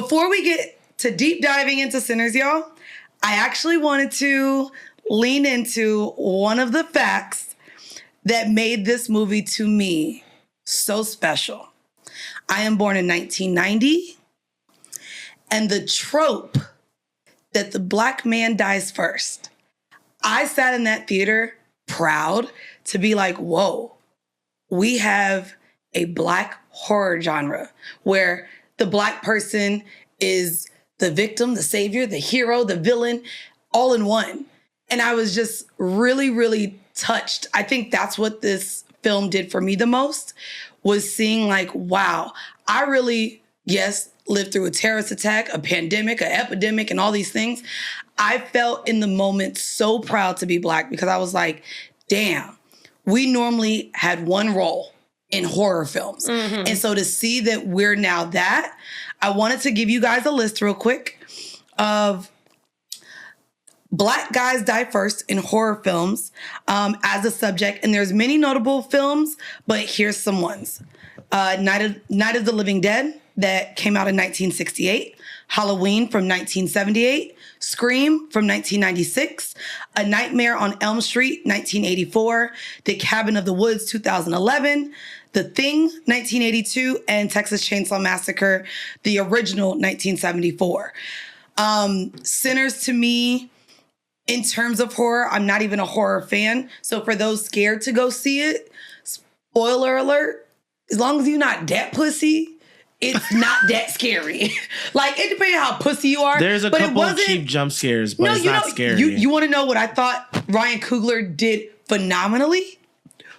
before we get to deep diving into Sinners, y'all, I actually wanted to lean into one of the facts that made this movie to me so special. I am born in 1990, and the trope that the Black man dies first, I sat in that theater proud to be like, whoa, we have a Black horror genre where the Black person is the victim, the savior, the hero, the villain, all in one. And I was just really, really touched. I think that's what this film did for me the most, was seeing like, wow, I really, yes, lived through a terrorist attack, a pandemic, an epidemic, and all these things. I felt in the moment so proud to be Black because I was like, damn, we normally had one role in horror films. Mm-hmm. And so to see that we're now that, I wanted to give you guys a list real quick of Black guys die first in horror films as a subject. And there's many notable films, but here's some ones. Night of the Living Dead, that came out in 1968. Halloween from 1978. Scream from 1996. A Nightmare on Elm Street, 1984. The Cabin of the Woods, 2011. The Thing, 1982. And Texas Chainsaw Massacre, the original, 1974. Sinners, to me, in terms of horror, I'm not even a horror fan. So for those scared to go see it, spoiler alert, as long as you're not that pussy, it's not that scary. Like, it depends how pussy you are. There's a couple of cheap jump scares, but it's not scary. You want to know what I thought Ryan Coogler did phenomenally?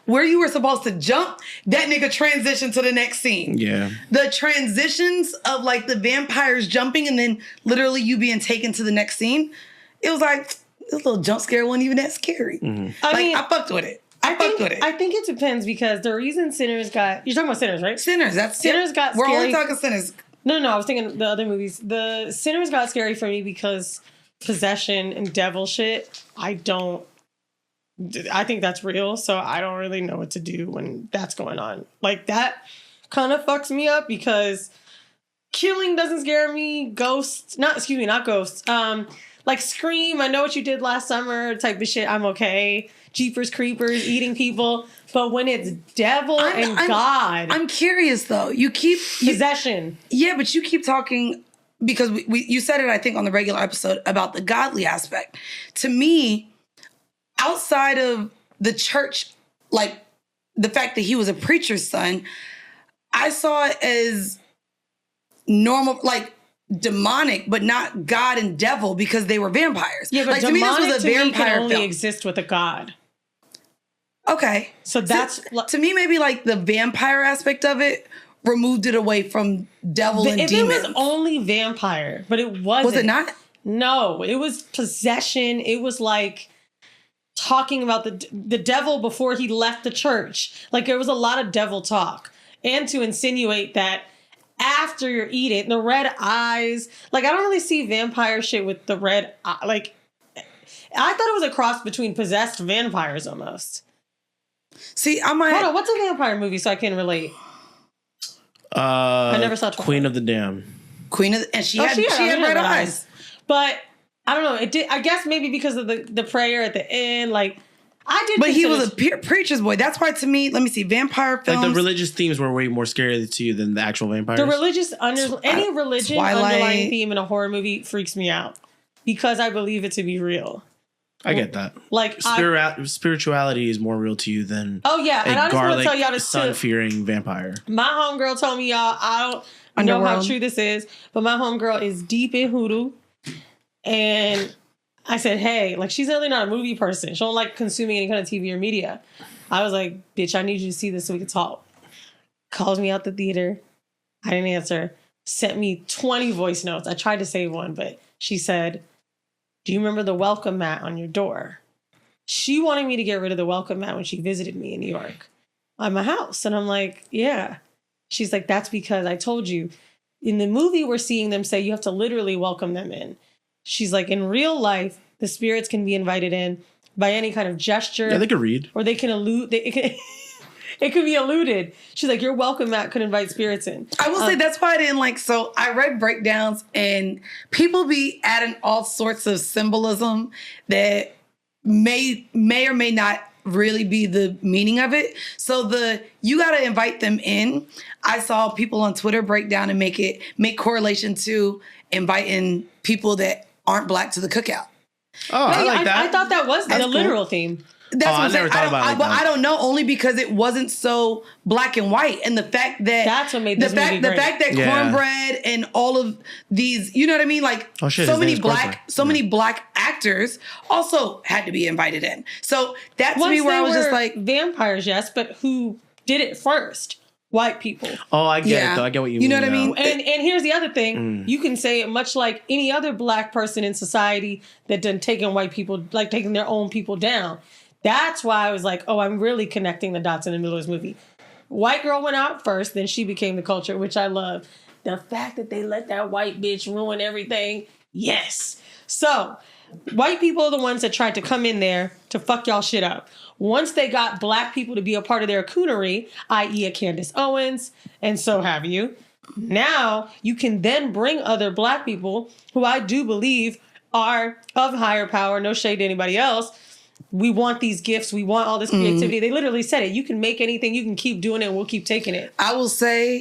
Where you were supposed to jump, that nigga transitioned to the next scene. Yeah. The transitions of like the vampires jumping and then literally you being taken to the next scene, it was like, this little jump scare wasn't even that scary. Mm-hmm. I fucked with it. I think it depends because the reason Sinners got... You're talking about Sinners, right? Sinners. Sinners got scary. We're only talking Sinners. No, I was thinking the other movies. The Sinners got scary for me because possession and devil shit, I think that's real, so I don't really know what to do when that's going on. Like, that kind of fucks me up because killing doesn't scare me. Not ghosts. Like Scream, I know what you did last summer type of shit, I'm okay. Jeepers Creepers, eating people. But when it's devil and God. I'm curious, though. Possession. Yeah, but you keep talking, because you said it, I think, on the regular episode about the godly aspect. To me, outside of the church, like the fact that he was a preacher's son, I saw it as normal, like demonic, but not God and devil because they were vampires. Yeah, but like, to me, this was a vampire can only film. Exist with a God. Okay. So that's... to me, maybe like the vampire aspect of it removed it away from devil and demons. It was only vampire, but it wasn't. Was it not? No, it was possession. It was like talking about the devil before he left the church. Like, there was a lot of devil talk. And to insinuate that after you're eating, the red eyes. Like, I don't really see vampire shit with the red eye. Like, I thought it was a cross between possessed vampires almost. See, I might... Hold on, what's a vampire movie so I can relate? I never saw Queen of the Damned. And she had red eyes. But I don't know. It did. I guess maybe because of the prayer at the end. Like, I did. But he was a preacher's boy. That's why, to me, let me see, vampire films. Like, the religious themes were way more scary to you than the actual vampires. The religious any religion underlying theme in a horror movie freaks me out because I believe it to be real. I get that. Like, spirituality is more real to you than and I just want to tell y'all this sun-fearing vampire. My homegirl told me, y'all, I don't know how true this is, but my homegirl is deep in hoodoo. And I said, hey, like, she's really not a movie person. She don't like consuming any kind of TV or media. I was like, bitch, I need you to see this so we can talk. Calls me out the theater. I didn't answer. Sent me 20 voice notes. I tried to save one, but she said, do you remember the welcome mat on your door? She wanted me to get rid of the welcome mat when she visited me in New York at my house. And I'm like, yeah. She's like, that's because I told you. In the movie, we're seeing them say you have to literally welcome them in. She's like, in real life, the spirits can be invited in by any kind of gesture. Yeah, they can read. Or they can allude. It could be eluded. She's like, you're welcome, Matt could invite spirits in. I will say that's why I didn't like, so I read breakdowns and people be adding all sorts of symbolism that may or may not really be the meaning of it. So you got to invite them in. I saw people on Twitter break down and make correlation to inviting people that aren't black to the cookout. Oh, I like that. I thought that was the cool. literal theme. That's what I I'm never saying. thought about it like But that. I don't know, only because it wasn't so black and white, and the fact that That's what made this movie the great. fact that Yeah. Cornbread and all of these, you know what I mean, like Oh, shit, so his many name's Cornbread. many black actors also had to be invited in. So that's Once me where they I was just were like, vampires, yes, but who did it first? White people. Oh, I get Yeah. it though. I get what you mean. You know what I now. mean? And here's the other thing. You can say it much like any other black person in society that done taking white people, like taking their own people down. That's why I was like, oh, I'm really connecting the dots in the middle of this movie. White girl went out first, then she became the culture, which I love. The fact that they let that white bitch ruin everything, yes. So, white people are the ones that tried to come in there to fuck y'all shit up. Once they got black people to be a part of their coonery, i.e. a Candace Owens, and so have you, now you can then bring other black people who I do believe are of higher power, no shade to anybody else. We want these gifts. We want all this creativity. They literally said it. You can make anything. You can keep doing it. And we'll keep taking it. I will say